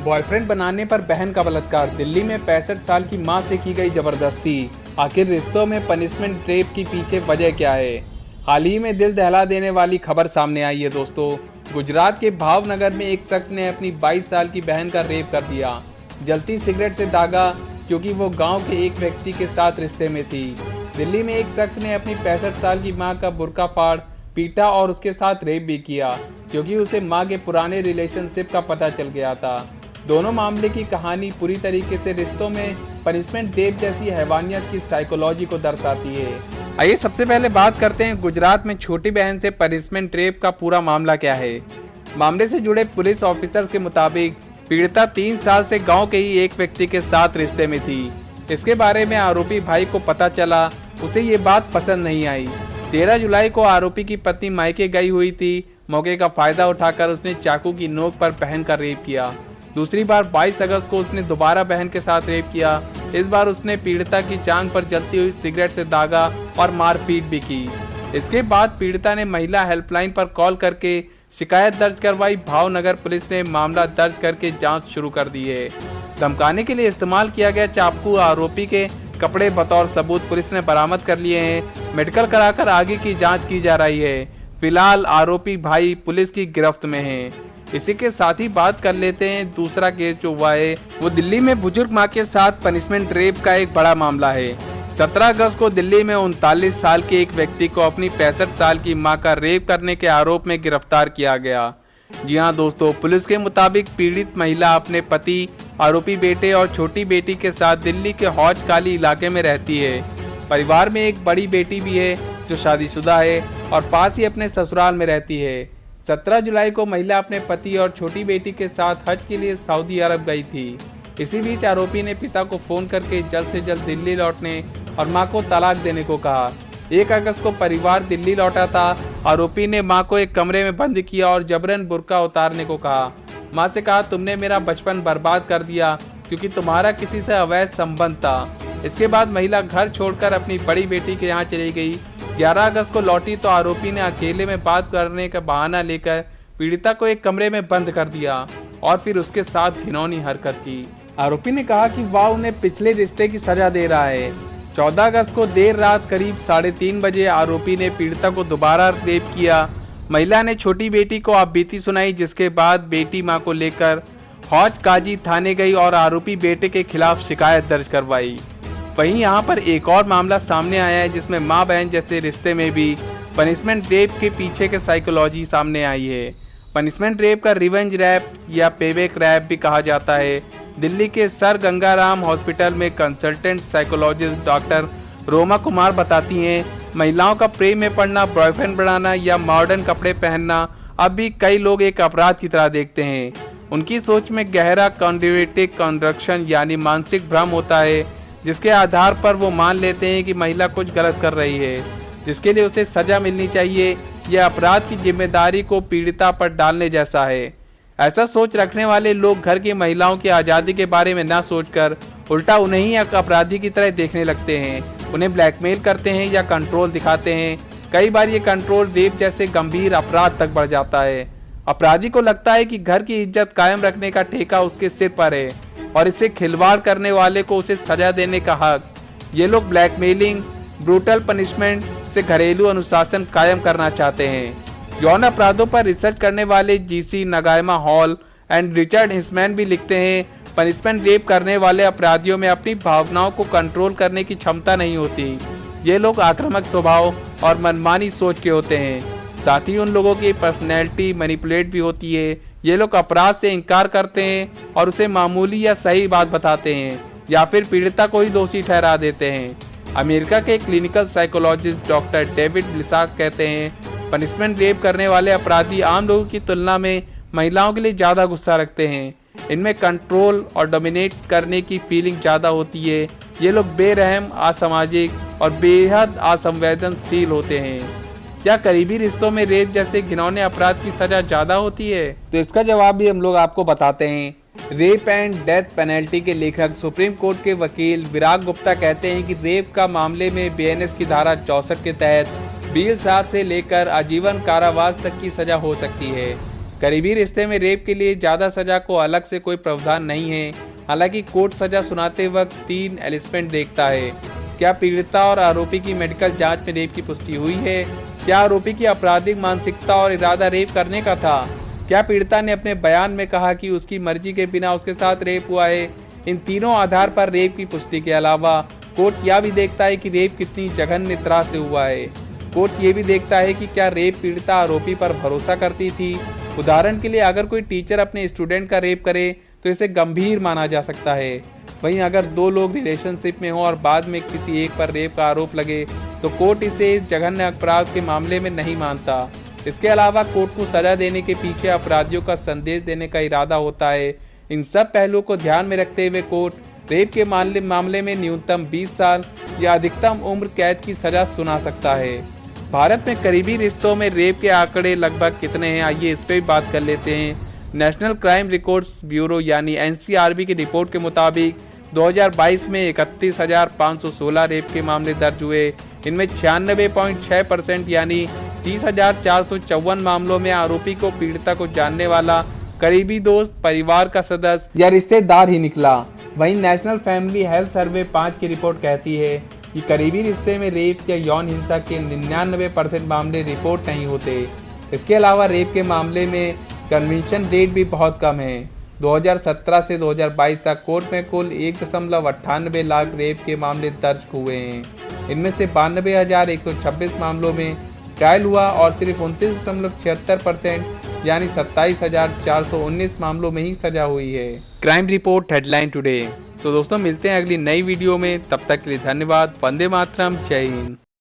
Boyfriend बनाने पर बहन का बलात्कार, दिल्ली में 65 साल की मां से की गई जबरदस्ती। आखिर रिश्तों में पनिशमेंट रेप की पीछे वजह क्या है? हाल ही में दिल दहला देने वाली खबर सामने आई है दोस्तों। गुजरात के भावनगर में एक शख्स ने अपनी 22 साल की बहन का रेप कर दिया। जलती सिगरेट से दागा क्योंकि वो गांव के एक व्यक्ति के साथ रिश्ते में थी। दिल्ली में एक शख्स ने अपनी 65 साल की मां का बुर्का फाड़ पीटा और उसके साथ रेप भी किया क्योंकि उसे मां के पुराने रिलेशनशिप का पता चल गया था। दोनों मामले की कहानी पूरी तरीके से रिश्तों में पनिशमेंट रेप जैसी हैवानियत की साइकोलॉजी को दर्शाती है। आइए सबसे पहले बात करते हैं गुजरात में छोटी बहन से पनिशमेंट रेप का पूरा मामला क्या है। मामले से जुड़े पुलिस ऑफिसर्स के मुताबिक पीड़िता 3 साल से गांव के ही एक व्यक्ति के साथ रिश्ते में थी। इसके बारे में आरोपी भाई को पता चला, उसे ये बात पसंद नहीं आई। 13 जुलाई को आरोपी की पत्नी मायके गई हुई थी। मौके का फायदा उठाकर उसने चाकू की नोक पर बहन का रेप किया। दूसरी बार 22 अगस्त को उसने दोबारा बहन के साथ रेप किया। इस बार उसने पीड़िता की जांघ पर जलती हुई सिगरेट से दागा और मारपीट भी की। इसके बाद पीड़िता ने महिला हेल्पलाइन पर कॉल करके शिकायत दर्ज करवाई। भावनगर पुलिस ने मामला दर्ज करके जांच शुरू कर दी है। धमकाने के लिए इस्तेमाल किया गया चाकू, आरोपी के कपड़े बतौर सबूत पुलिस ने बरामद कर लिए हैं। मेडिकल कराकर आगे की जांच की जा रही है। फिलहाल आरोपी भाई पुलिस की गिरफ्त में है। इसी के साथ ही बात कर लेते हैं दूसरा केस जो हुआ है वो दिल्ली में बुजुर्ग मां के साथ पनिशमेंट रेप का एक बड़ा मामला है। 17 अगस्त को दिल्ली में 39 साल के एक व्यक्ति को अपनी 65 साल की मां का रेप करने के आरोप में गिरफ्तार किया गया। जी हाँ दोस्तों, पुलिस के मुताबिक पीड़ित महिला अपने पति, आरोपी बेटे और छोटी बेटी के साथ दिल्ली के हौज काली इलाके में रहती है। परिवार में एक बड़ी बेटी भी है जो शादीशुदा है और पास ही अपने ससुराल में रहती है। 17 जुलाई को महिला अपने पति और छोटी बेटी के साथ हज के लिए सऊदी अरब गई थी। इसी बीच आरोपी ने पिता को फोन करके जल्द से जल्द दिल्ली लौटने और मां को तलाक देने को कहा। 1 अगस्त को परिवार दिल्ली लौटा था। आरोपी ने मां को एक कमरे में बंद किया और जबरन बुर्का उतारने को कहा। मां से कहा, तुमने मेरा बचपन बर्बाद कर दिया क्योंकि तुम्हारा किसी से अवैध संबंध था। इसके बाद महिला घर छोड़कर अपनी बड़ी बेटी के यहाँ चली गई। 11 अगस्त को लौटी तो आरोपी ने अकेले में बात करने का बहाना लेकर पीड़िता को एक कमरे में बंद कर दिया और फिर उसके साथ घिनौनी हरकत की। आरोपी ने कहा कि वह उन्हें पिछले रिश्ते की सजा दे रहा है। 14 अगस्त को देर रात करीब 3:30 बजे आरोपी ने पीड़िता को दोबारा रेप किया। महिला ने छोटी बेटी को आपबीती सुनाई, जिसके बाद बेटी मां को लेकर हौज काजी थाने गई और आरोपी बेटे के खिलाफ शिकायत दर्ज करवाई। वहीं यहां पर एक और मामला सामने आया है जिसमें मां बहन जैसे रिश्ते में भी पनिशमेंट रेप के पीछे के साइकोलॉजी सामने आई है। पनिशमेंट रेप का रिवेंज रैप या पेबैक रैप भी कहा जाता है। दिल्ली के सर गंगाराम हॉस्पिटल में consultant psychologist doctor Roma Kumar बताती हैं, महिलाओं का प्रेम में पड़ना, बॉयफ्रेंड बनाना या मॉडर्न कपड़े पहनना अब भी कई लोग एक अपराध की तरह देखते हैं। उनकी सोच में गहरा कॉन्जर्वेटिव कंस्ट्रक्शन यानी मानसिक भ्रम होता है, जिसके आधार पर वो मान लेते हैं कि महिला कुछ गलत कर रही है जिसके लिए उसे सजा मिलनी चाहिए। यह अपराध की जिम्मेदारी को पीड़िता पर डालने जैसा है। ऐसा सोच रखने वाले लोग घर की महिलाओं की आज़ादी के बारे में ना सोचकर उल्टा उन्हें ही एक अपराधी की तरह देखने लगते हैं। उन्हें ब्लैकमेल करते हैं या कंट्रोल दिखाते हैं। कई बार ये कंट्रोल रेप जैसे गंभीर अपराध तक बढ़ जाता है। अपराधी को लगता है कि घर की इज्जत कायम रखने का ठेका उसके सिर पर है और इससे खिलवाड़ करने वाले को उसे सजा देने का हक। ये लोग ब्लैकमेलिंग, ब्रूटल पनिशमेंट से घरेलू अनुशासन कायम करना चाहते हैं। यौन अपराधों पर रिसर्च करने वाले जीसी नगायमा हॉल एंड रिचर्ड हिस्मैन भी लिखते हैं, पनिशमेंट रेप करने वाले अपराधियों में अपनी भावनाओं को कंट्रोल करने की क्षमता नहीं होती। ये लोग आक्रामक स्वभाव और मनमानी सोच के होते हैं। साथ ही उन लोगों की पर्सनैलिटी मैनिपुलेट भी होती है। ये लोग अपराध से इनकार करते हैं और उसे मामूली या सही बात बताते हैं या फिर पीड़िता को ही दोषी ठहरा देते हैं। अमेरिका के क्लिनिकल साइकोलॉजिस्ट डॉक्टर डेविड ब्लिसाक कहते हैं, पनिशमेंट रेप करने वाले अपराधी आम लोगों की तुलना में महिलाओं के लिए ज़्यादा गुस्सा रखते हैं। इनमें कंट्रोल और डोमिनेट करने की फीलिंग ज़्यादा होती है। ये लोग बेरहम, असामाजिक और बेहद असंवेदनशील होते हैं। क्या करीबी रिश्तों में रेप जैसे घिनौने अपराध की सजा ज़्यादा होती है? तो इसका जवाब भी हम लोग आपको बताते हैं। रेप एंड डेथ पेनल्टी के लेखक सुप्रीम कोर्ट के वकील विराग गुप्ता कहते हैं कि रेप का मामले में बीएनएस की धारा 64 के तहत 20 साल से लेकर आजीवन कारावास तक की सजा हो सकती है। करीबी रिश्ते में रेप के लिए ज़्यादा सजा को अलग से कोई प्रावधान नहीं है। हालांकि कोर्ट सजा सुनाते वक्त 3 एलिमेंट देखता है। क्या पीड़िता और आरोपी की मेडिकल जांच में रेप की पुष्टि हुई है? क्या आरोपी की आपराधिक मानसिकता और इरादा रेप करने का था? क्या पीड़िता ने अपने बयान में कहा कि उसकी मर्जी के बिना उसके साथ रेप हुआ है? इन तीनों आधार पर रेप की पुष्टि के अलावा कोर्ट यह भी देखता है कि रेप कितनी जघन्य तरह से हुआ है। कोर्ट ये भी देखता है कि क्या रेप पीड़िता आरोपी पर भरोसा करती थी। उदाहरण के लिए अगर कोई टीचर अपने स्टूडेंट का रेप करे तो इसे गंभीर माना जा सकता है। वहीं अगर 2 लोग रिलेशनशिप में हों और बाद में किसी एक पर रेप का आरोप लगे तो कोर्ट इसे इस जघन्य अपराध के मामले में नहीं मानता। इसके अलावा कोर्ट को सजा देने के पीछे अपराधियों का संदेश देने का इरादा होता है। इन सब पहलुओं को ध्यान में रखते हुए कोर्ट रेप के मामले में न्यूनतम 20 साल या अधिकतम उम्र कैद की सजा सुना सकता है। भारत में करीबी रिश्तों में रेप के आंकड़े लगभग कितने हैं, आइए इस पर भी बात कर लेते हैं। नेशनल क्राइम रिकॉर्ड्स ब्यूरो यानी NCRB की रिपोर्ट के मुताबिक 2022 में 31,516 रेप के मामले दर्ज हुए। इनमें 96.6% यानी 30,454 मामलों में आरोपी को पीड़िता को जानने वाला करीबी दोस्त, परिवार का सदस्य या रिश्तेदार ही निकला। वहीं नेशनल फैमिली हेल्थ सर्वे 5 की रिपोर्ट कहती है कि करीबी रिश्ते में रेप या यौन हिंसा के 99% मामले रिपोर्ट नहीं होते। इसके अलावा रेप के मामले में कन्विक्शन रेट भी बहुत कम है। 2017 से 2022 तक कोर्ट में कुल 1.98 लाख रेप के मामले दर्ज हुए हैं। इनमें से 92,126 मामलों में ट्रायल हुआ और सिर्फ 29.76% यानी 27,419 मामलों में ही सजा हुई है। Crime report headline today. तो दोस्तों मिलते हैं अगली नई वीडियो में, तब तक के लिए धन्यवाद। वंदे मातरम, जय हिंद।